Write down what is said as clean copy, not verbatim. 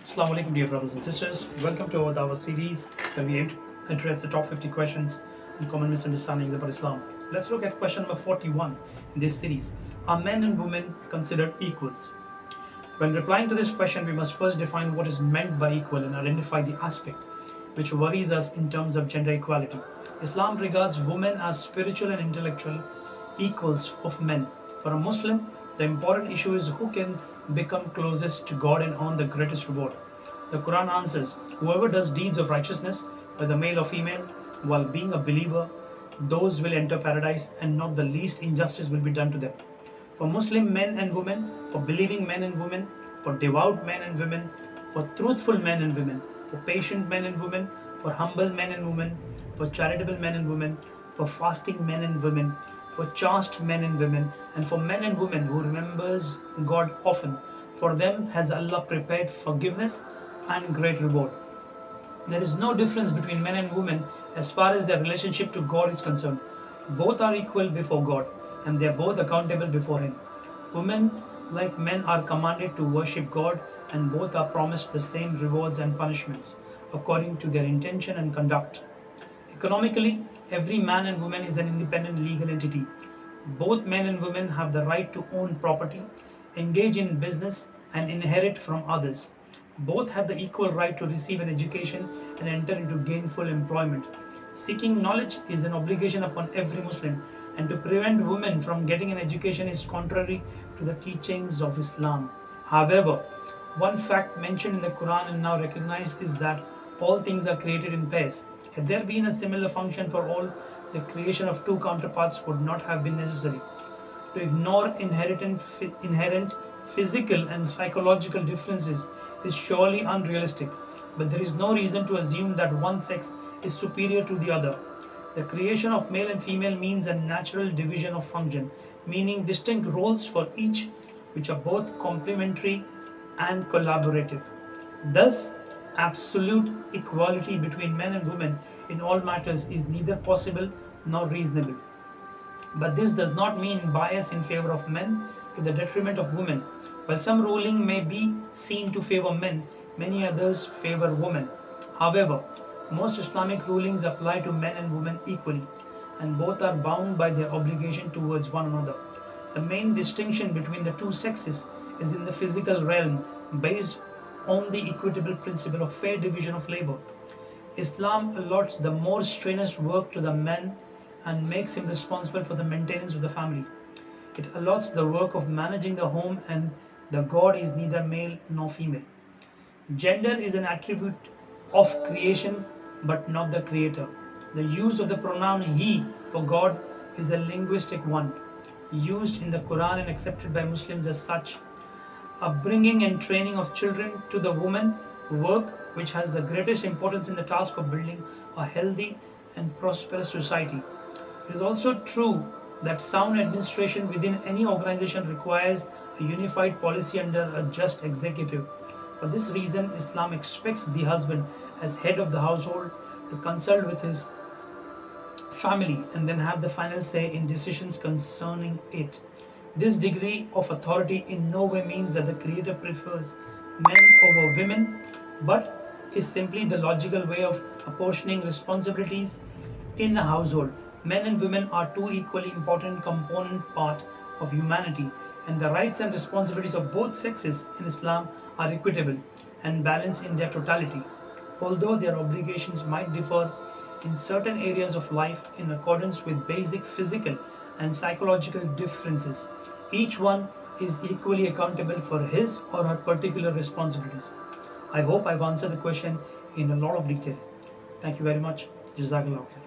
Assalamu alaikum, dear brothers and sisters. Welcome to our Dawah series where we aim to address the top 50 questions and common misunderstandings about Islam. Let's look at question number 41 in this series. Are men and women considered equals? When replying to this question, we must first define what is meant by equal and identify the aspect which worries us in terms of gender equality. Islam regards women as spiritual and intellectual equals of men. For a Muslim, the important issue is who can become closest to God and earn the greatest reward. The Quran answers, whoever does deeds of righteousness, whether male or female, while being a believer, those will enter paradise and not the least injustice will be done to them. For Muslim men and women, for believing men and women, for devout men and women, for truthful men and women, for patient men and women, for humble men and women, for charitable men and women, for fasting men and women, for chaste men and women, and for men and women who remembers God often. For them has Allah prepared forgiveness and great reward. There is no difference between men and women as far as their relationship to God is concerned. Both are equal before God and they are both accountable before Him. Women, like men, are commanded to worship God and both are promised the same rewards and punishments according to their intention and conduct. Economically, every man and woman is an independent legal entity. Both men and women have the right to own property, engage in business, and inherit from others. Both have the equal right to receive an education and enter into gainful employment. Seeking knowledge is an obligation upon every Muslim, and to prevent women from getting an education is contrary to the teachings of Islam. However, one fact mentioned in the Quran and now recognized is that all things are created in pairs. Had there been a similar function for all, the creation of two counterparts would not have been necessary. To ignore inherent physical and psychological differences is surely unrealistic, but there is no reason to assume that one sex is superior to the other. The creation of male and female means a natural division of function, meaning distinct roles for each, which are both complementary and collaborative. Thus, absolute equality between men and women in all matters is neither possible nor reasonable. But this does not mean bias in favor of men to the detriment of women. While some ruling may be seen to favor men, many others favor women. However, most Islamic rulings apply to men and women equally, and both are bound by their obligation towards one another. The main distinction between the two sexes is in the physical realm, based on the equitable principle of fair division of labor. Islam allots the more strenuous work to the man and makes him responsible for the maintenance of the family. It allots the work of managing the home, and the God is neither male nor female. Gender is an attribute of creation but not the creator. The use of the pronoun he for God is a linguistic one, used in the Quran and accepted by Muslims as such. Upbringing and training of children to the woman work which has the greatest importance in the task of building a healthy and prosperous society. It is also true that sound administration within any organization requires a unified policy under a just executive. For this reason, Islam expects the husband, as head of the household, to consult with his family and then have the final say in decisions concerning it. This degree of authority in no way means that the Creator prefers men over women, but is simply the logical way of apportioning responsibilities in a household. Men and women are two equally important component part of humanity, and the rights and responsibilities of both sexes in Islam are equitable and balanced in their totality. Although their obligations might differ in certain areas of life in accordance with basic physical and psychological differences, each one is equally accountable for his or her particular responsibilities. I hope I've answered the question in a lot of detail. Thank you very much. Jazakallah khair.